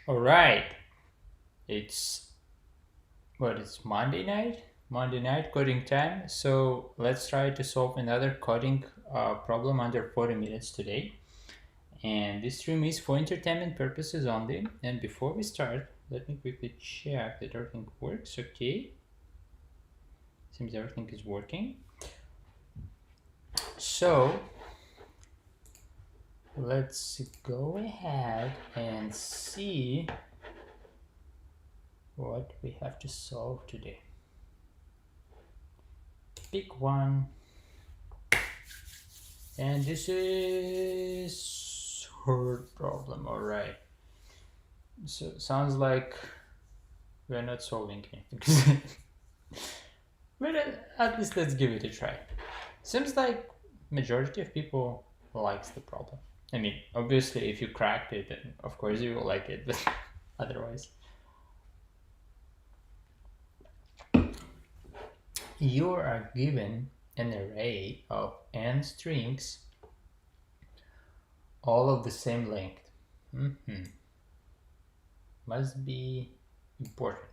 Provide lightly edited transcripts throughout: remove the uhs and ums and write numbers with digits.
All right, it's it's Monday night. Monday night coding time. So let's try to solve another coding problem under 40 minutes today. And this stream is for entertainment purposes only. And before we start, let me quickly check that everything works. Okay, seems everything is working. So let's go ahead and see what we have to solve today. Pick one. And this is hard problem. All right. So sounds like we're not solving anything. But at least let's give it a try. Seems like majority of people likes the problem. I mean, obviously, if you cracked it, then of course you will like it. But otherwise, you are given an array of n strings, all of the same length. Must be important.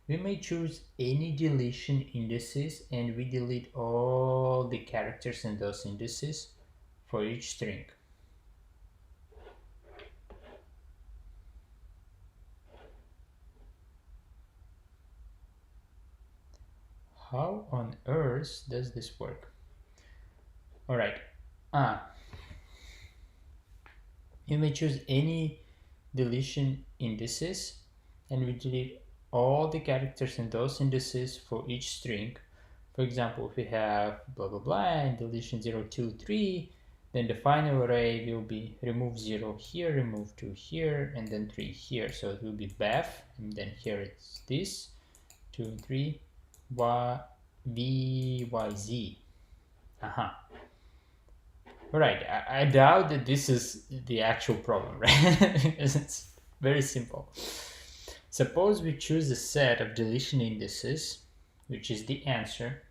We may choose any deletion indices, and we delete all the characters in those indices for each string. How on earth does this work? All right. You may choose any deletion indices, and we delete all the characters in those indices for each string. For example, if we have blah blah blah and deletion 0, 2, 3, then the final array will be remove 0 here, remove 2 here, and then 3 here. So it will be bef, and then here it's this 2 and 3 v y z. All right, I doubt that this is the actual problem, right? Because it's very simple. Suppose we choose a set of deletion indices, which is the answer,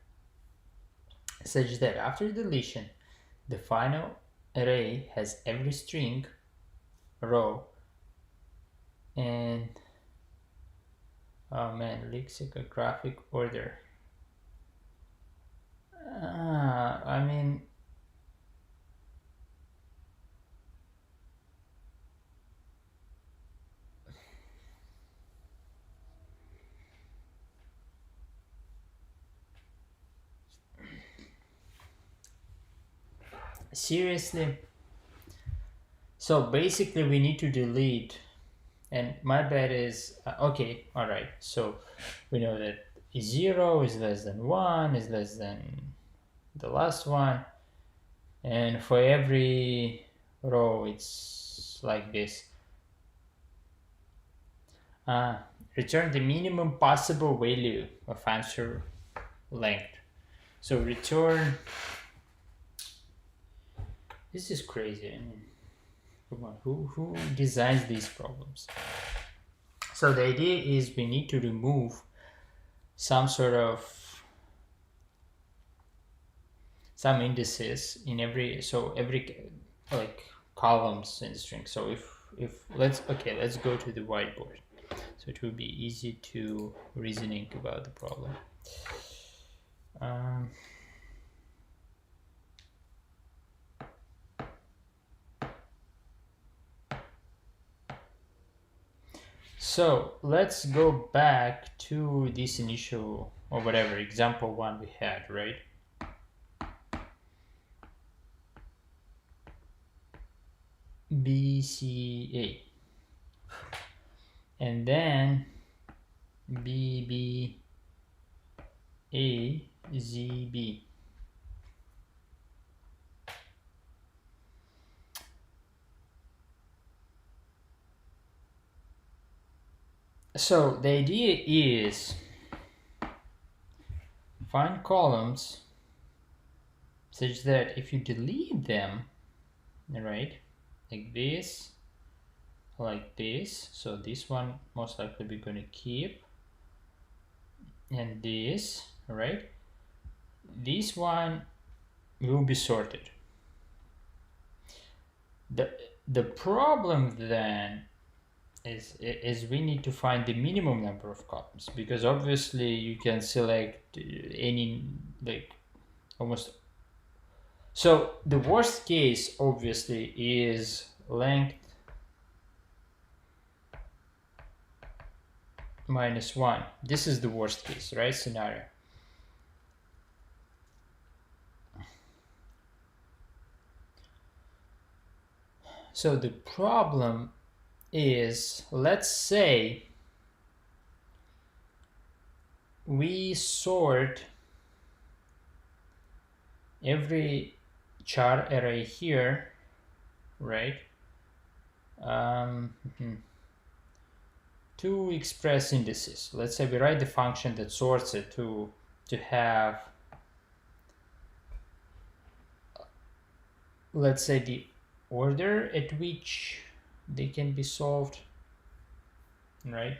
such that after deletion, the final array has every string, row, and lexicographic order. I mean, seriously? So basically we need to delete, and my bet is okay, all right, so we know that 0 is less than 1 is less than the last one, and for every row it's like this. Return the minimum possible value of answer length. So return, this is crazy. I mean, come on, who designs these problems? So the idea is we need to remove some indices in every like columns in the string. So if let's go to the whiteboard, so it will be easy to reasoning about the problem. So let's go back to this initial or whatever example one we had, right? BCA, and then BBAZB. So the idea is find columns such that if you delete them, right, like this, so this one most likely we're going to keep, and this, right, this one will be sorted. The problem then is we need to find the minimum number of columns, because obviously you can select any, like, almost. So the worst case obviously is length -1. This is the worst case, right, scenario. So the problem is, let's say we sort every char array here, right, to express indices. Let's say we write the function that sorts it to have, let's say, the order at which they can be solved, right?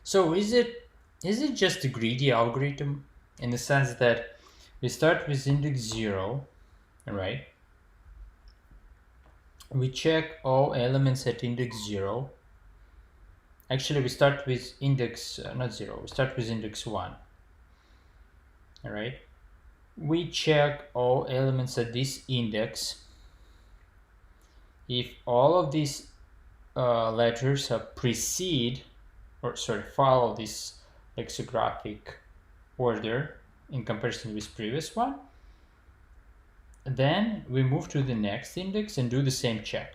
So is it just a greedy algorithm, in the sense that we start with index 0, right? We check all elements at index 0. Actually, we start with index, not 0, we start with index 1. All right. We check all elements at this index. If all of these letters follow this lexicographic order in comparison with previous one, then we move to the next index and do the same check.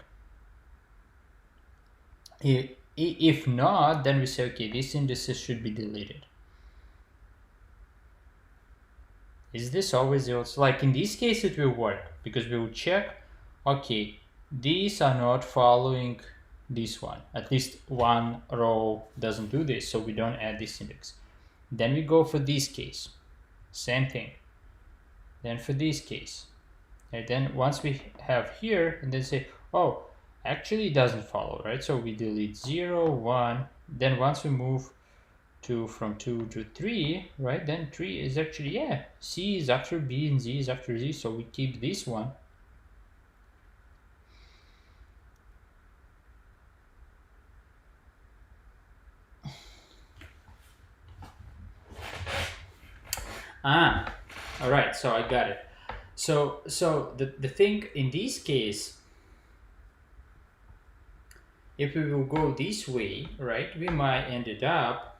If not, then we say, okay, these indices should be deleted. Is this always the also? Like in this case, it will work, because we will check, okay, these are not following this one. At least one row doesn't do this, so we don't add this index. Then we go for this case, same thing. Then for this case, and then once we have here, and then say, oh, actually it doesn't follow, right? So we delete 0, 1. Then once we move from 2 to 3, right, then 3 is actually, yeah, C is after B and Z is after Z, so we keep this one. All right, so I got it. So the thing in this case, if we will go this way, right, we might end it up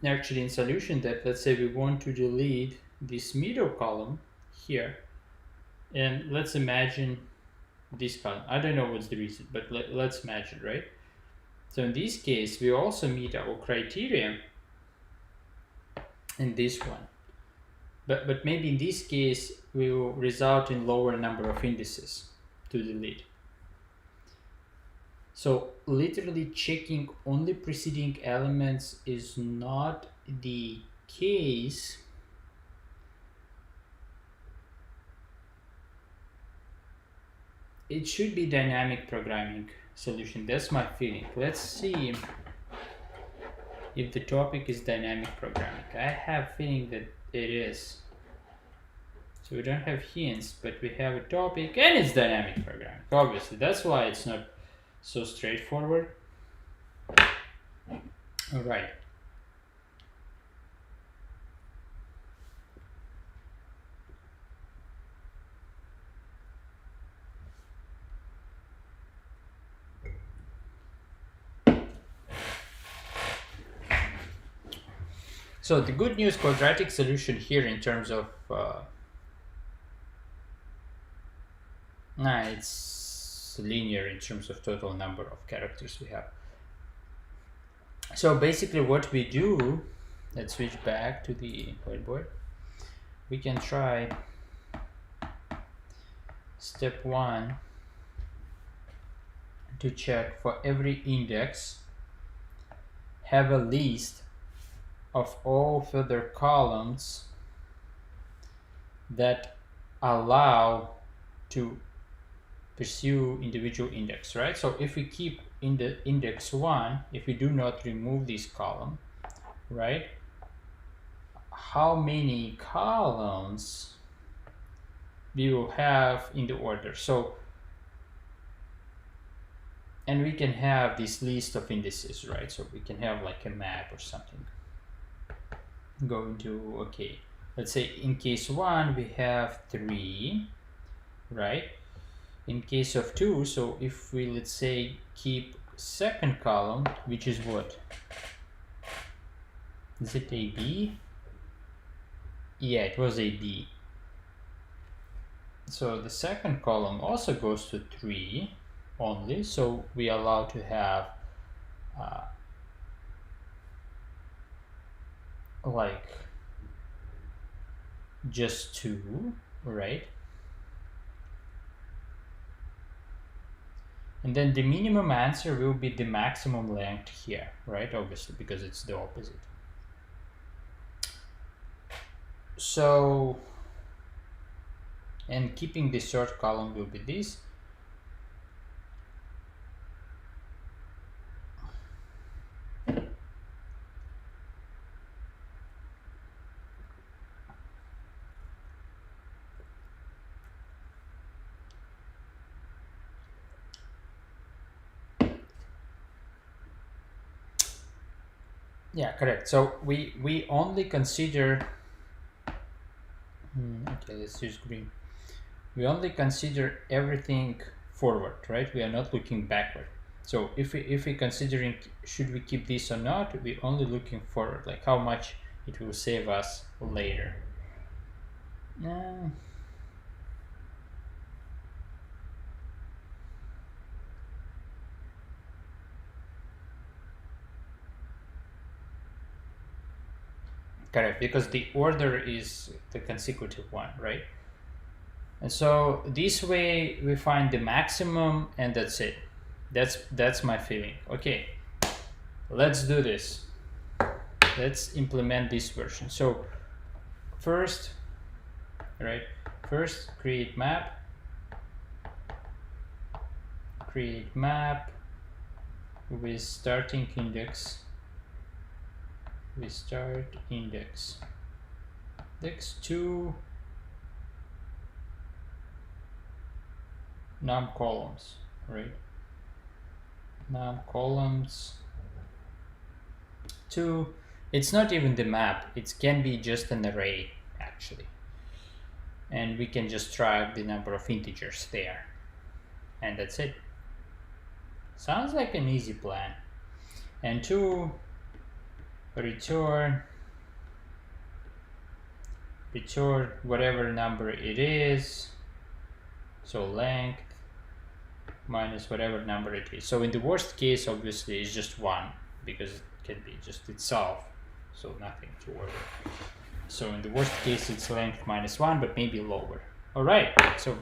actually in solution that, let's say we want to delete this middle column here, and let's imagine this column. I don't know what's the reason, but let's imagine, right? So in this case, we also meet our criteria in this one. But maybe in this case, we will result in lower number of indices to delete. So literally checking only preceding elements is not the case. It should be dynamic programming solution. That's my feeling. Let's see if the topic is dynamic programming. I have a feeling that it is. So we don't have hints, but we have a topic and it's dynamic programming. Obviously, that's why it's not so straightforward. All right. So the good news, quadratic solution here in terms of it's linear in terms of total number of characters we have. So basically what we do, let's switch back to the whiteboard. We can try step 1 to check for every index, have a list of all further columns that allow to pursue individual index, right? So if we keep in the index 1, if we do not remove this column, right, how many columns we will have in the order. So, and we can have this list of indices, right? So we can have like a map or something. Go into, okay, let's say in case 1 we have 3, right? In case of 2, so if we, let's say, keep second column, which is what? Is it a B? Yeah, it was a B. So the second column also goes to 3 only, so we are allowed to have like just 2, right? And then the minimum answer will be the maximum length here, right? Obviously, because it's the opposite. So, and keeping the third column will be this. Yeah, correct. So we only consider, okay, let's use green. We only consider everything forward, right? We are not looking backward. So if we considering should we keep this or not, we only looking forward, like how much it will save us later. Correct, because the order is the consecutive one, right? And so this way we find the maximum, and that's it. That's my feeling. Okay, let's do this. Let's implement this version. So first, right? First, create map with starting index. We start index 2 num columns, right? Num columns 2. It's not even the map, it can be just an array actually, and we can just track the number of integers there, and that's it. Sounds like an easy plan. And 2, return whatever number it is, so length minus whatever number it is. So in the worst case, obviously, it's just 1, because it can be just itself, so nothing to worry. So in the worst case, it's length minus 1, but maybe lower. All right, so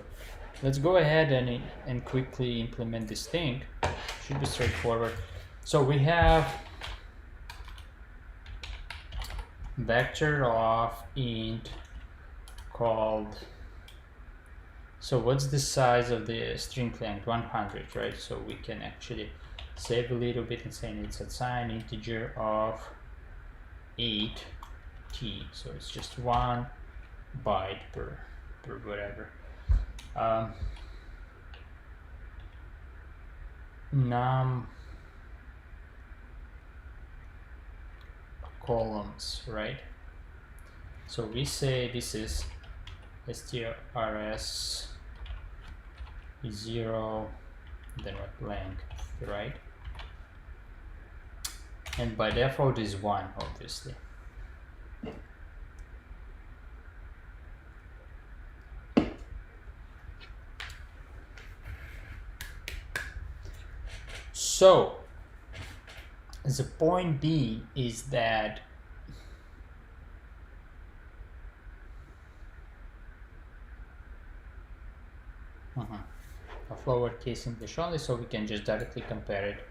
let's go ahead and quickly implement this thing. Should be straightforward. So we have vector of int called, so what's the size of the string length? 100, right? So we can actually save a little bit and say it's assign integer of 8t, so it's just 1 byte per whatever. Num columns, right? So we say this is strs 0, then what, length, right? And by default is 1, obviously. So the point B is that of lowercase English only, so we can just directly compare it.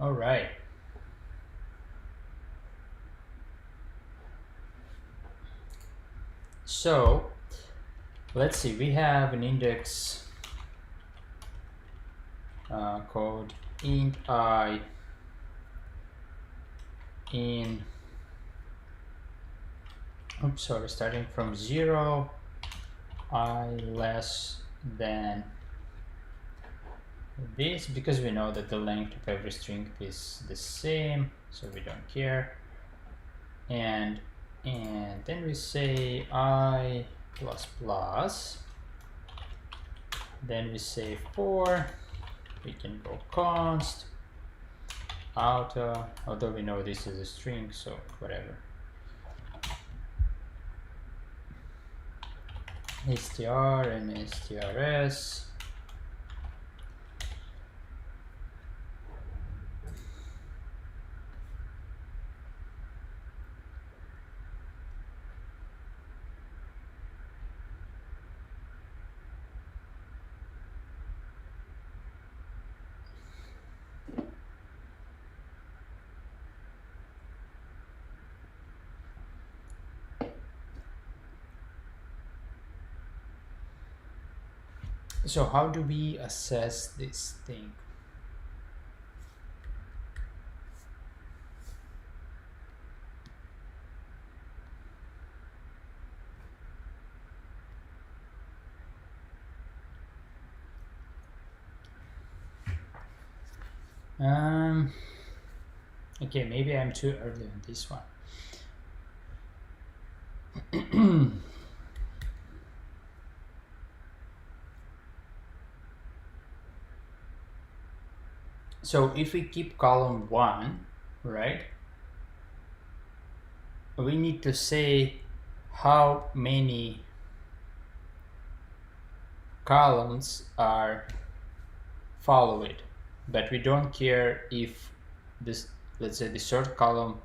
All right. So let's see, we have an index called int I in, oops, sorry, starting from 0, I less than this, because we know that the length of every string is the same, so we don't care. And then we say I plus plus, then we say for, we can go const auto, although we know this is a string, so whatever, str and strs. So how do we assess this thing? Okay, maybe I'm too early on this one. So if we keep column 1, right, we need to say how many columns are follow it, but we don't care if this, let's say the third column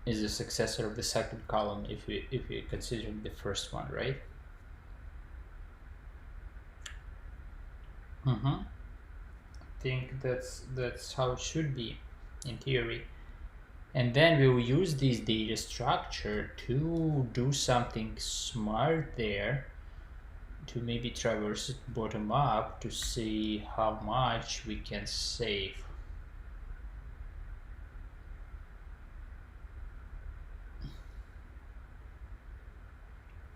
is a successor of the second column if we consider the first one, right? I think that's how it should be in theory. And then we will use this data structure to do something smart there, to maybe traverse it bottom up to see how much we can save.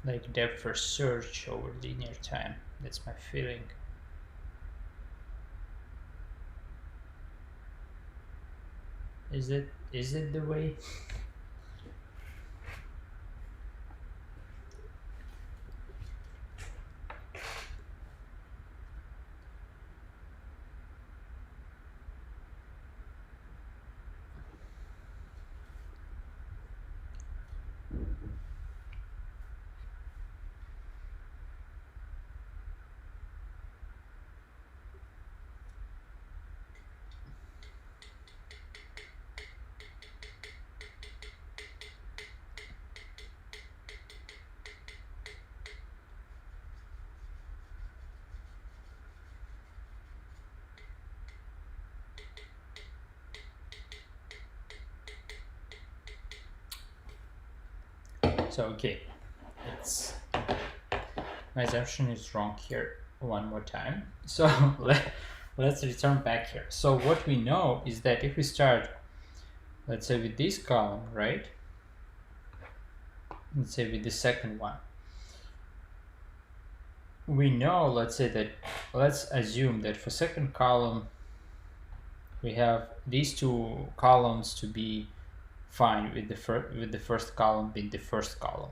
Like depth first search over linear time. That's my feeling. Is it the way? So okay, my assumption is wrong here one more time. So let's return back here. So what we know is that if we start, let's say with this column, right? Let's say with the second one, we know, let's assume that for second column we have these two columns to be fine with the first column being the first column.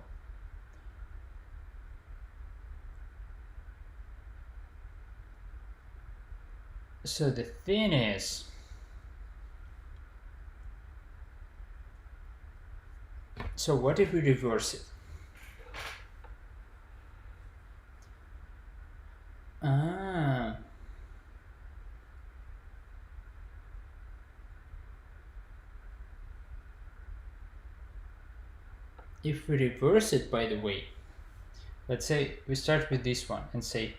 So the thing is, so what if we reverse it? If we reverse it, by the way, let's say we start with this one and say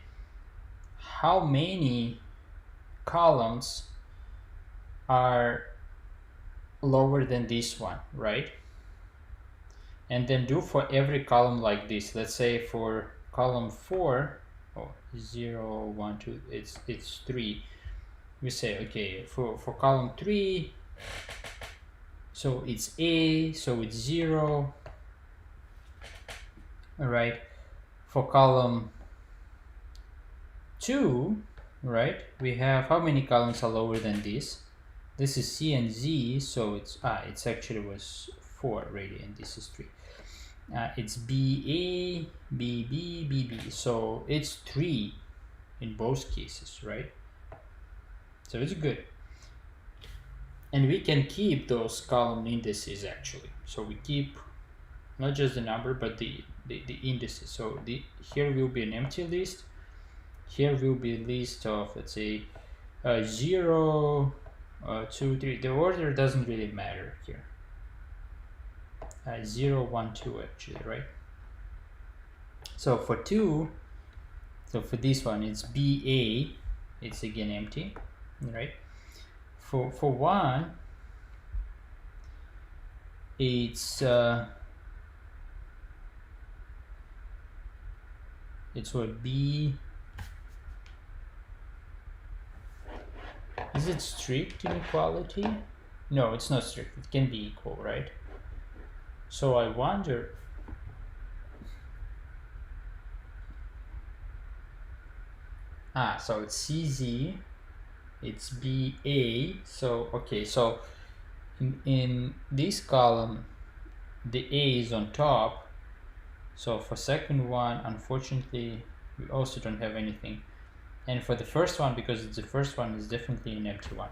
how many columns are lower than this one, right? And then do for every column like this. Let's say for column 4, 0, 1, 2, it's 3. We say, okay, for column 3, so it's A, so it's 0. All right. For column 2, right, we have how many columns are lower than this? This is C and Z, so it's actually was 4 already, and this is 3. It's BA, BB, BB, so it's 3 in both cases, right? So it's good. And we can keep those column indices actually. So we keep not just the number, but the indices. So here will be an empty list. Here will be a list of, let's say, 0, 2, 3. The order doesn't really matter here. 0, 1, 2 actually, right? So for 2, so for this one, it's BA, it's again empty, right? For 1, it's what, B. Is it strict inequality? No, it's not strict. It can be equal, right? So I wonder. So it's CZ, it's BA. So okay, so in this column, the A is on top. So for second one, unfortunately, we also don't have anything. And for the first one, because it's the first one, is definitely an empty one,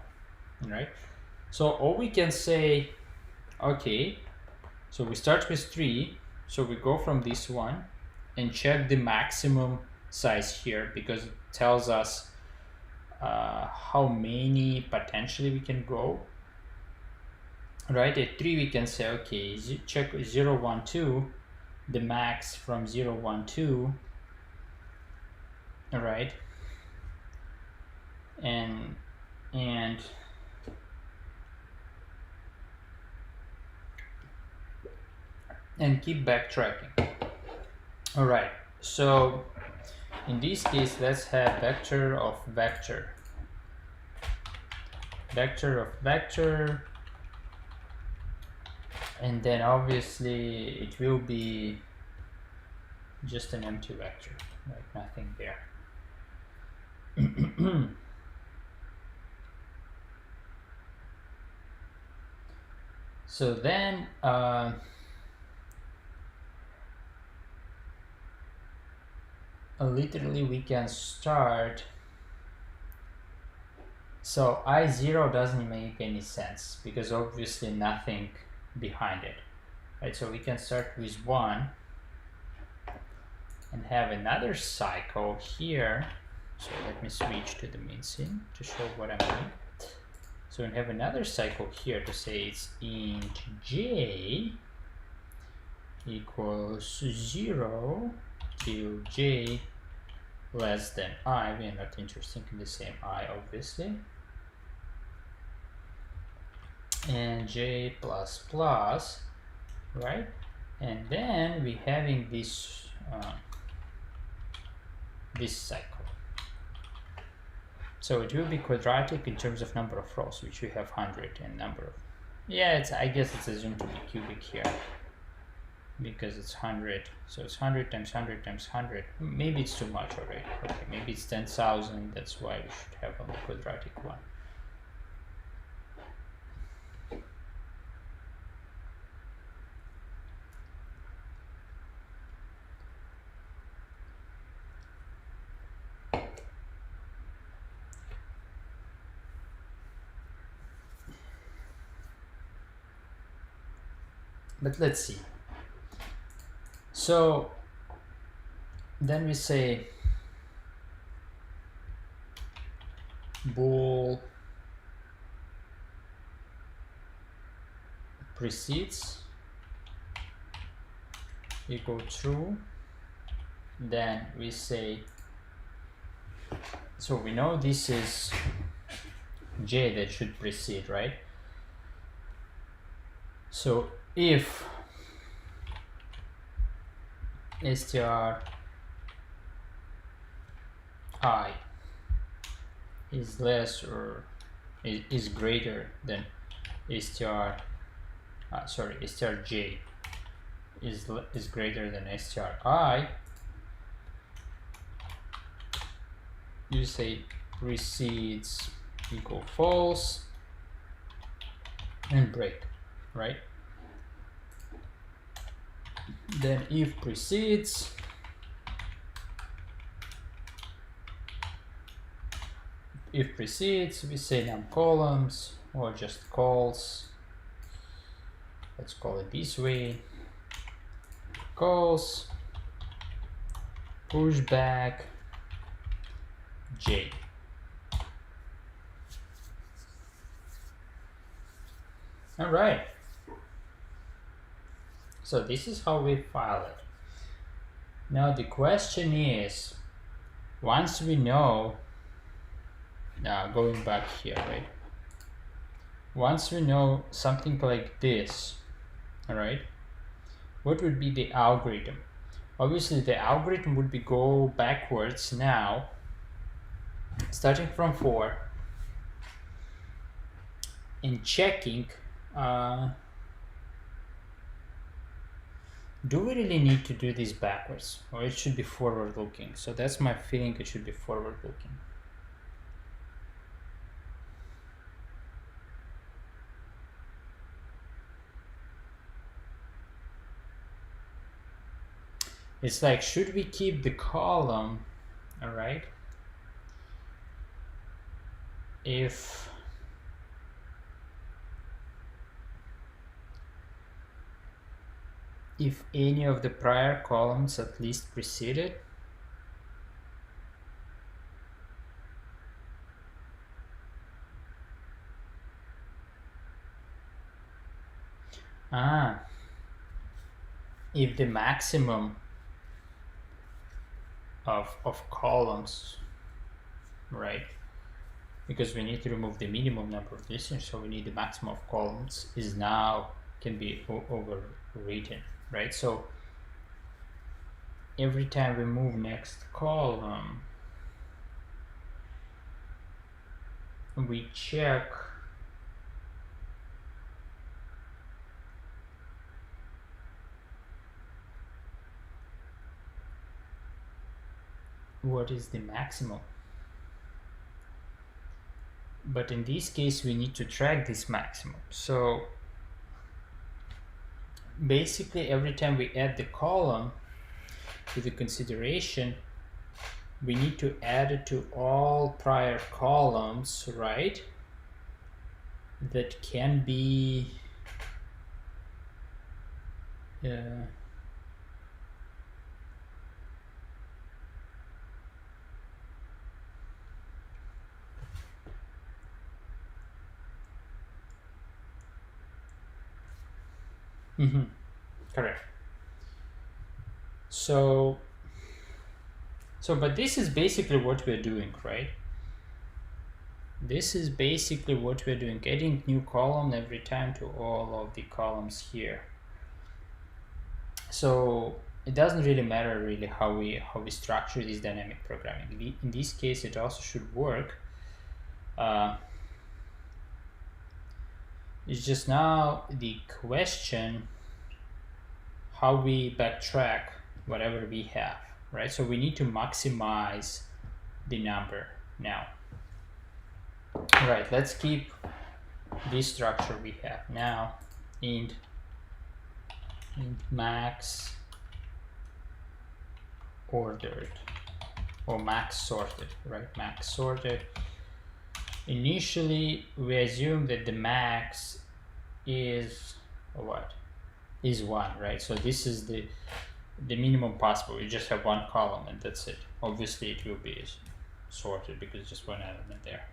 right? So all we can say, okay, so we start with 3, so we go from this one and check the maximum size here, because it tells us how many potentially we can go, right? At 3 we can say, okay, check 0, 1, 2, the max from 0, 1, 2, all right? And keep backtracking. All right, so in this case, let's have vector of vector, vector of vector, and then obviously it will be just an empty vector, like nothing there. So then literally we can start. So I0 doesn't make any sense because obviously nothing behind it, right? So we can start with 1 and have another cycle here. So let me switch to the main scene to show what I'm doing. So we have another cycle here to say it's int j equals 0 till j less than I. We are not interested in the same I, obviously. And j plus plus, right? And then we having this this cycle. So it will be quadratic in terms of number of rows, which we have 100, and number of, I guess it's assumed to be cubic here because it's 100. So it's 100 times 100 times 100. Maybe it's too much already. Okay, maybe it's 10,000. That's why we should have a quadratic one. But let's see. So then we say bool precedes equal true. Then we say, so we know this is j that should precede, right? So if str I is less or is greater than str j is greater than stri, you say precedes equal false and break, right? Then if precedes, we say num columns or just calls. Let's call it this way. Calls pushback j. All right. So this is how we file it. Now the question is, once we know, now going back here, right? Once we know something like this, all right, what would be the algorithm? Obviously the algorithm would be go backwards now, starting from 4 and checking, do we really need to do this backwards, or it should be forward looking? So that's my feeling, it should be forward looking. It's like, should we keep the column, all right, if any of the prior columns at least preceded? If the maximum of columns, right, because we need to remove the minimum number of listeners, so we need the maximum of columns is now can be overwritten, right? So every time we move next column, we check what is the maximum. But in this case, we need to track this maximum. So basically, every time we add the column to the consideration, we need to add it to all prior columns, right? That can be correct. So but this is basically what we're doing, right? This is basically what we're doing, adding new column every time to all of the columns here. So it doesn't really matter really how we structure this dynamic programming. In this case, it also should work. It's just now the question how we backtrack whatever we have, right? So we need to maximize the number now. All right, let's keep this structure we have now. Int max ordered or max sorted, right? Max sorted. Initially, we assume that the max is what? Is 1, right? So this is the minimum possible. You just have one column and that's it. Obviously, it will be sorted because it's just one element there.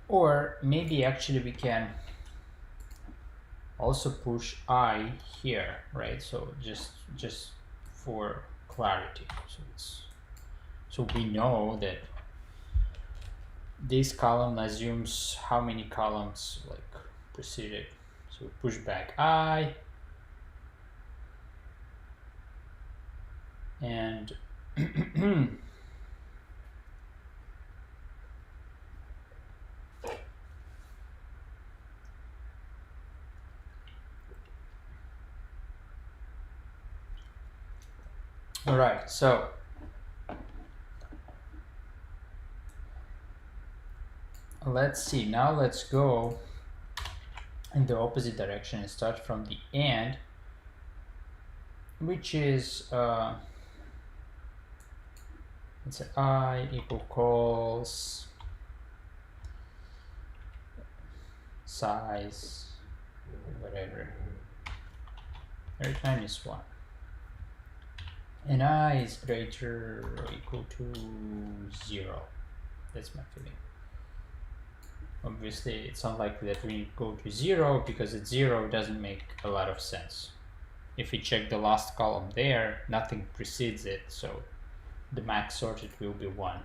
Or maybe actually we can also push I here, right? So just for clarity. So we know that this column assumes how many columns like preceded. So we push back I, and all right, so let's see. Now let's go in the opposite direction and start from the end, which is let's say I equals size whatever minus 1, and I is greater or equal to 0. That's my feeling. Obviously it's unlikely that we go to 0, because at 0 doesn't make a lot of sense. If we check the last column there, nothing precedes it, so the max sorted will be 1.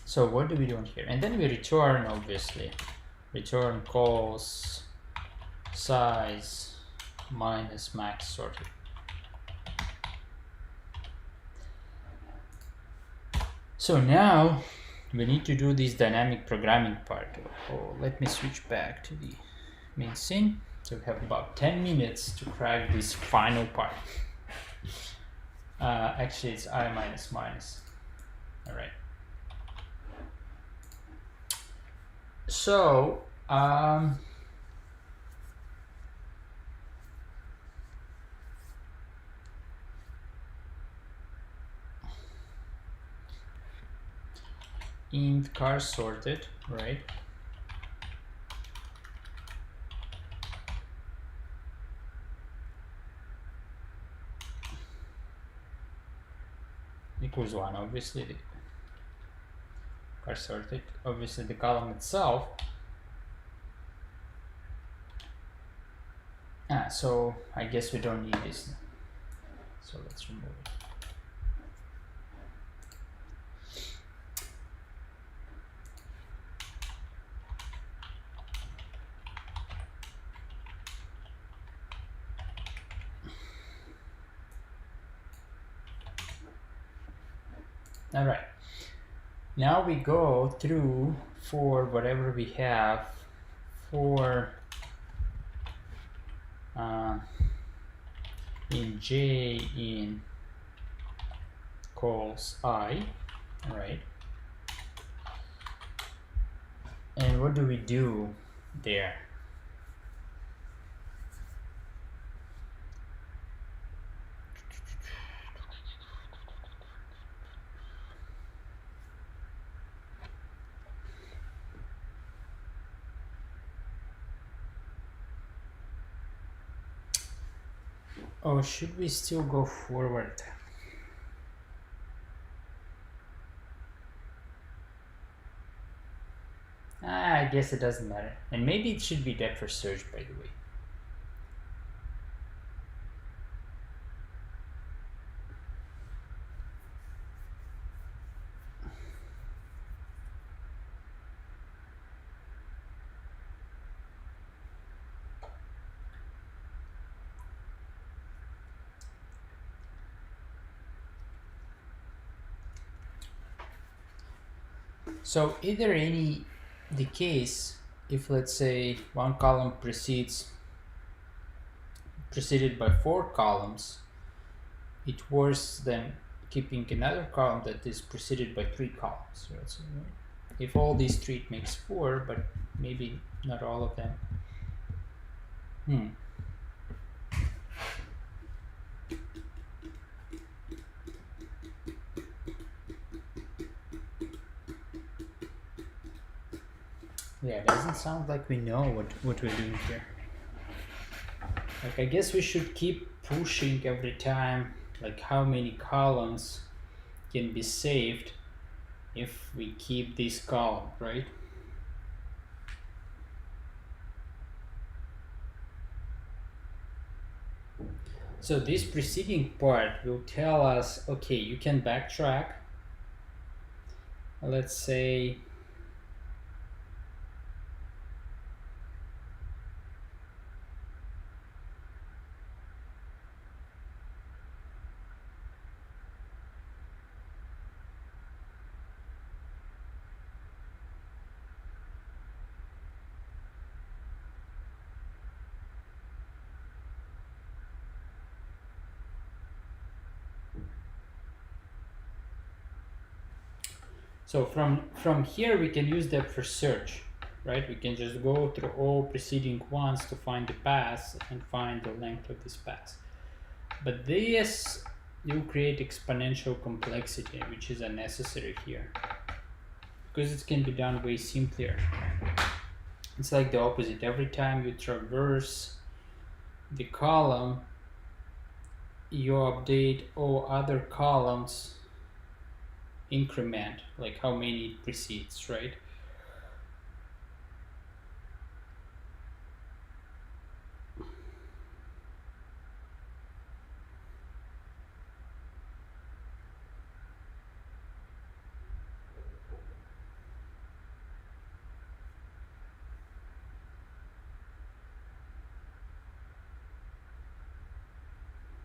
So what do we do here? And then we return, obviously. Return calls size minus max sorted. So now we need to do this dynamic programming part. Oh, let me switch back to the main scene. So we have about 10 minutes to crack this final part. Actually, it's I minus minus. All right. So, int car sorted, right? Equals 1, obviously. The car sorted, obviously the column itself. So I guess we don't need this now. So let's remove it. All right, now we go through for whatever we have for in J in calls I, all right? And what do we do there? Or should we still go forward? I guess it doesn't matter. And maybe it should be depth first search, by the way. So either any the case, if let's say one column preceded by 4 columns, it's worse than keeping another column that is preceded by 3 columns. Right? So if all these 3, it makes 4, but maybe not all of them. Yeah, it doesn't sound like we know what we're doing here. Like, I guess we should keep pushing every time, like how many columns can be saved if we keep this column, right? So this preceding part will tell us, okay, you can backtrack. Let's say so from here we can use that for search, right? We can just go through all preceding ones to find the paths and find the length of this path. But this will create exponential complexity, which is unnecessary here, because it can be done way simpler. It's like the opposite. Every time you traverse the column, you update all other columns increment, like how many it precedes, right?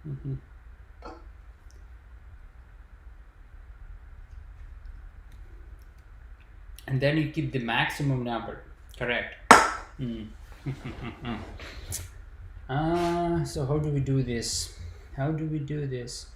Mm-hmm. And then you keep the maximum number, correct? So how do we do this? How do we do this?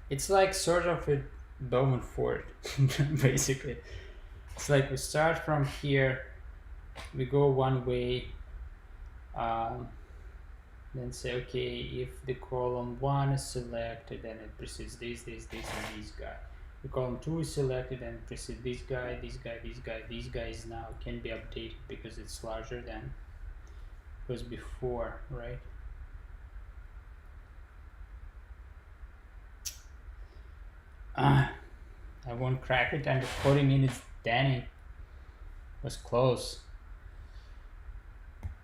It's like sort of a Bowman Ford, basically. It's like we start from here, we go one way, then say, okay, if the column 1 is selected, then it precedes this, and this guy. The column 2 is selected and precedes this guy, this guy, this guy. These guys now can be updated because it's larger than it was before, right? I won't crack it under 40 minutes. Danny was close.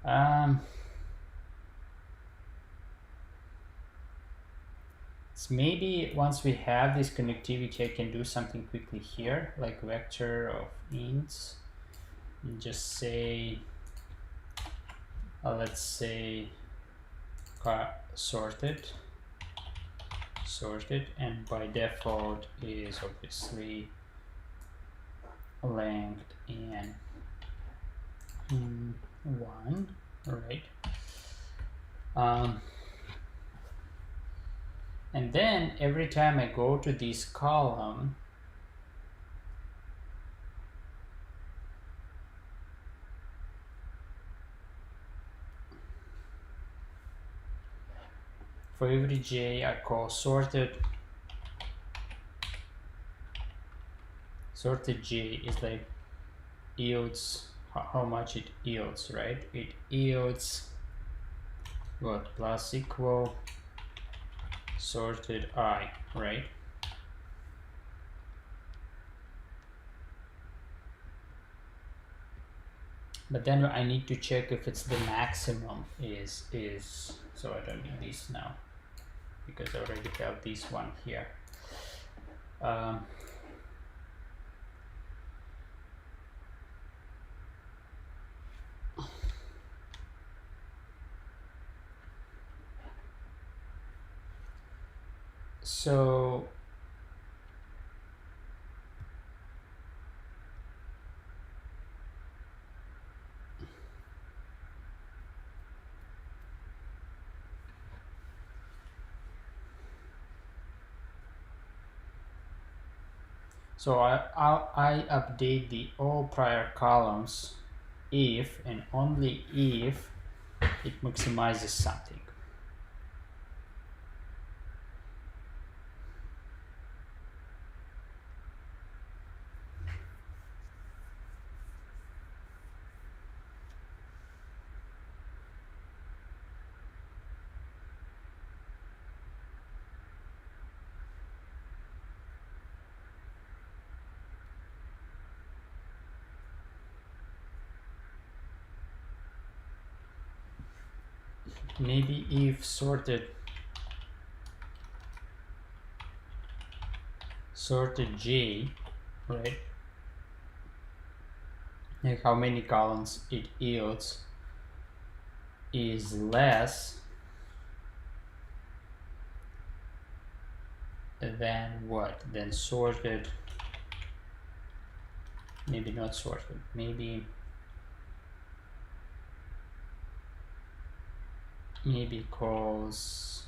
So maybe once we have this connectivity, I can do something quickly here, like vector of ints, and just say, let's say sorted, and by default is obviously length and 1, right? And then every time I go to this column, for every j I call sorted. Sorted j is like yields, how much it yields, right? It yields what, plus equal sorted I, right? But then I need to check if it's the maximum is so I don't need this now because I already have this one here. So I update the all prior columns if and only if it maximizes something. maybe if sorted J, right, like how many columns it yields, is less than what? Than sorted, maybe not sorted, maybe calls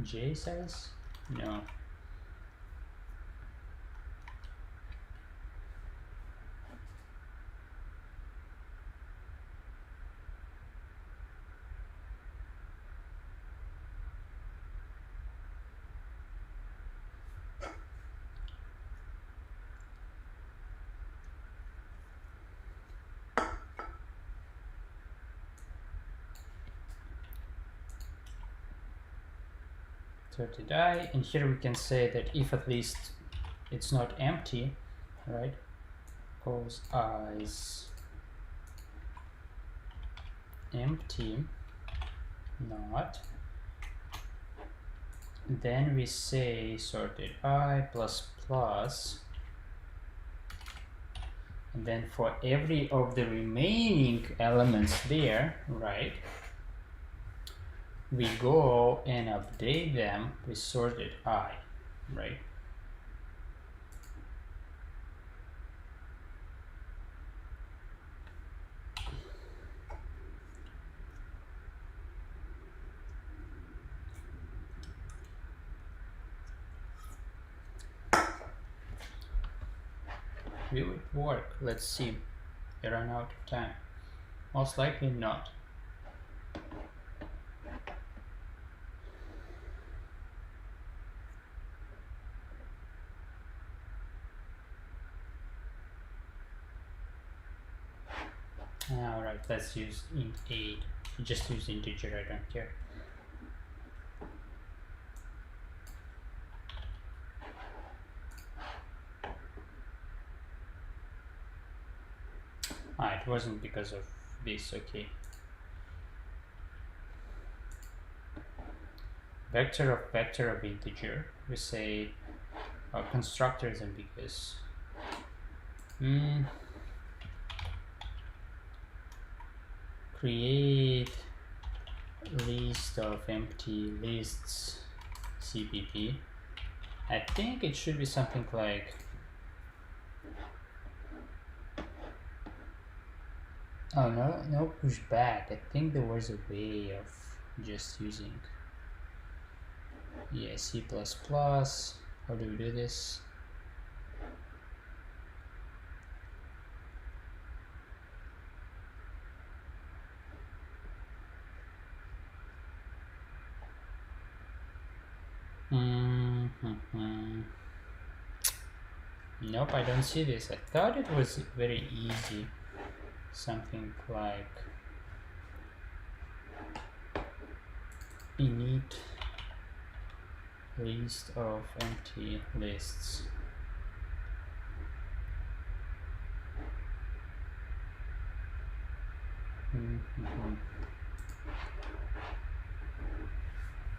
J size? No. Sorted I, and here we can say that if at least it's not empty, right? Calls I is empty, not. Then we say sorted I plus plus, and then for every of the remaining elements there, right, we go and update them with sorted I, right? Will it work? Let's see. We run out of time. Most likely not. Alright, let's use int 8. Just use integer, I don't care. It wasn't because of this, okay. Vector of integer, we say constructor is ambiguous. Create list of empty lists CPP. I think it should be something like no pushback. I think there was a way of just using C++. How do we do this? Nope, I don't see this. I thought it was very easy. Something like init list of empty lists.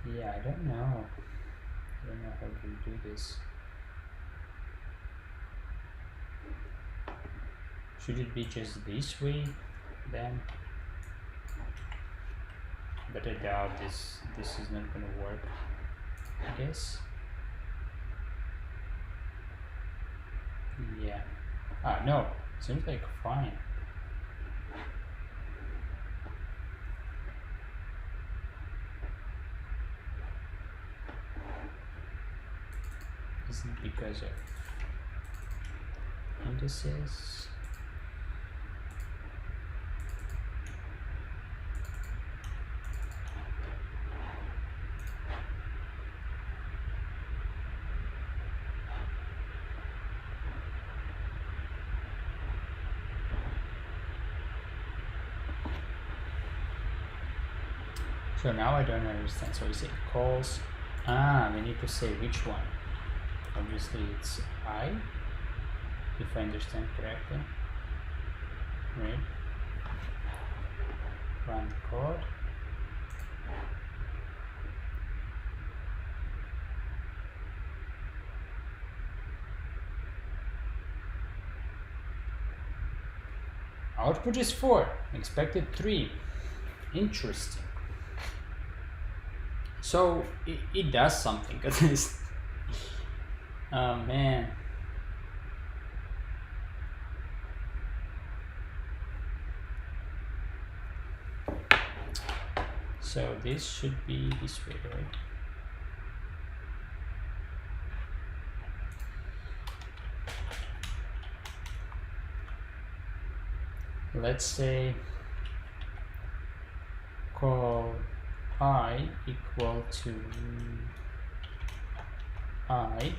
Yeah, I don't know how to do this. Should it be just this way then? But I doubt this is not gonna work, I guess. Yeah. No, seems like fine. Is it because of indices? So now I don't understand. So we say calls. We need to say which one. Obviously it's I, if I understand correctly, right? Run the code. Output is 4, expected 3. Interesting. So it does something at least. Oh man. So this should be this way, right? Let's say call I equal to I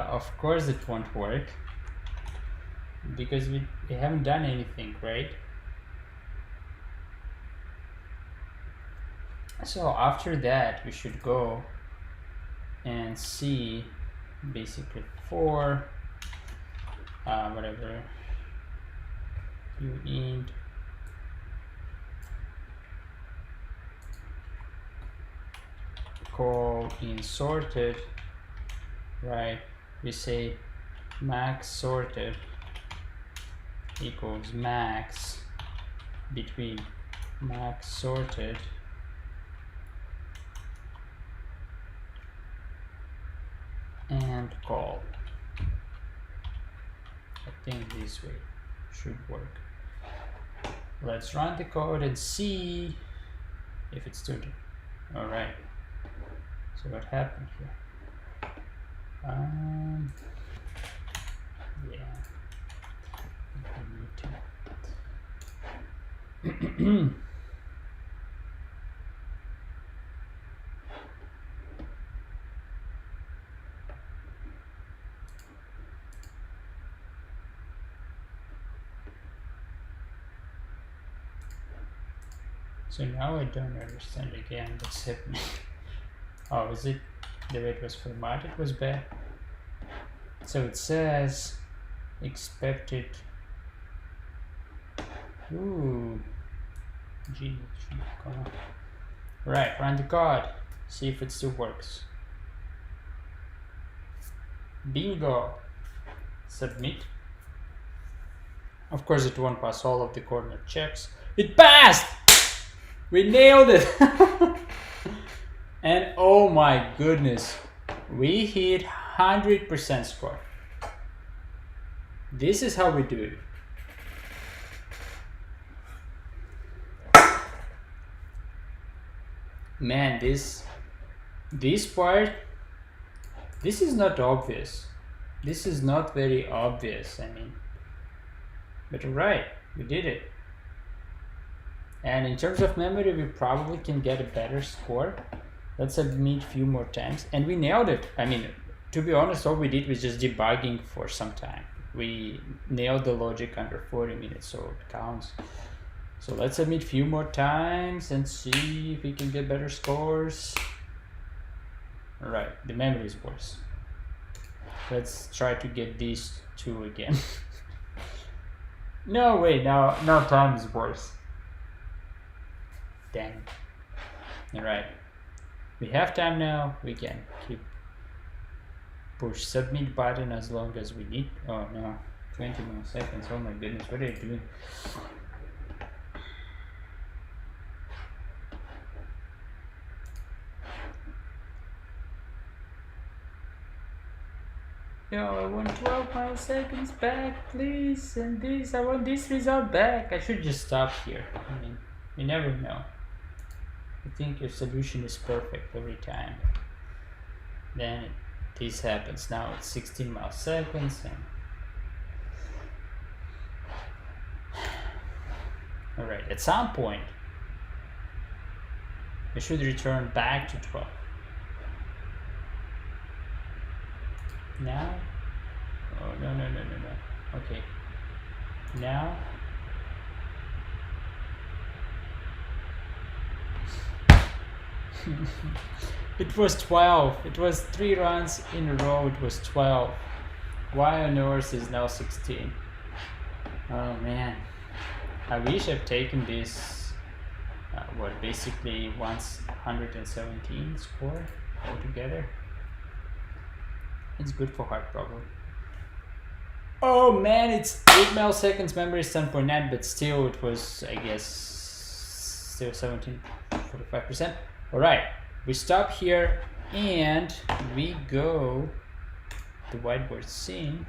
of course it won't work because we haven't done anything, right? So after that we should go and see basically for whatever uint call in sorted, right? We say max sorted equals max between max sorted and call. I think this way should work. Let's run the code and see if it's doing it. All right. So what happened here? Yeah. I need to. So now I don't understand again what's happening. Oh, is it the way it was formatted was bad? So it says expected. Ooh. Gee, right, run the code. See if it still works. Bingo. Submit. Of course it won't pass all of the coordinate checks. It passed! We nailed it! And oh my goodness, we hit 100% score. This is how we do it. Man, this part, this is not obvious. This is not very obvious, I mean. But right, we did it. And in terms of memory, we probably can get a better score. Let's submit a few more times. And we nailed it. I mean, to be honest, all we did was just debugging for some time. We nailed the logic under 40 minutes, so it counts. So let's submit a few more times and see if we can get better scores. All right, the memory is worse. Let's try to get these two again. No, wait, now time is worse. Dang it. All right, we have time now. We can keep push submit button as long as we need. Oh no, 20 more seconds. Oh my goodness, what are you doing? Yo, I want 12 milliseconds back, please. And this, I want this result back. I should just stop here. I mean, you never know. I think your solution is perfect every time. Then this happens. Now it's 16 milliseconds. And all right, at some point, we should return back to 12. Now? Oh, no. Okay. Now? It was 12. It was 3 runs in a row. It was 12. Y on earth is now 16. Oh man. I wish I've taken this, basically 117 score altogether. It's good for hard problem. Oh man, it's 8 milliseconds, memory is 10.9, but still it was, I guess, still 17.45%. Alright, we stop here and we go the whiteboard scene.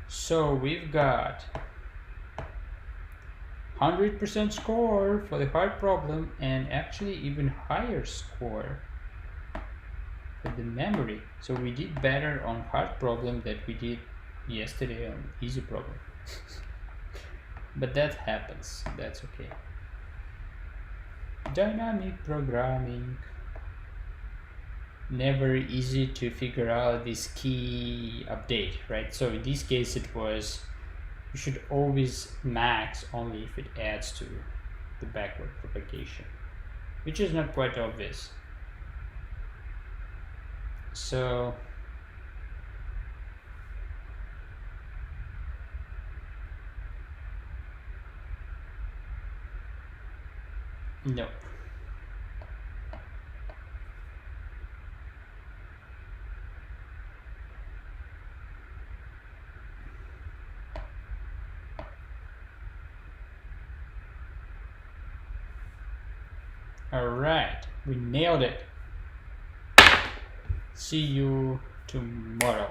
So we've got 100% score for the hard problem and actually even higher score for the memory. So we did better on hard problem than we did yesterday on easy problem. But that happens, that's okay. Dynamic programming. Never easy to figure out this key update, right? So in this case it was, you should always max only if it adds to the backward propagation, which is not quite obvious. So no. All right, we nailed it. See you tomorrow.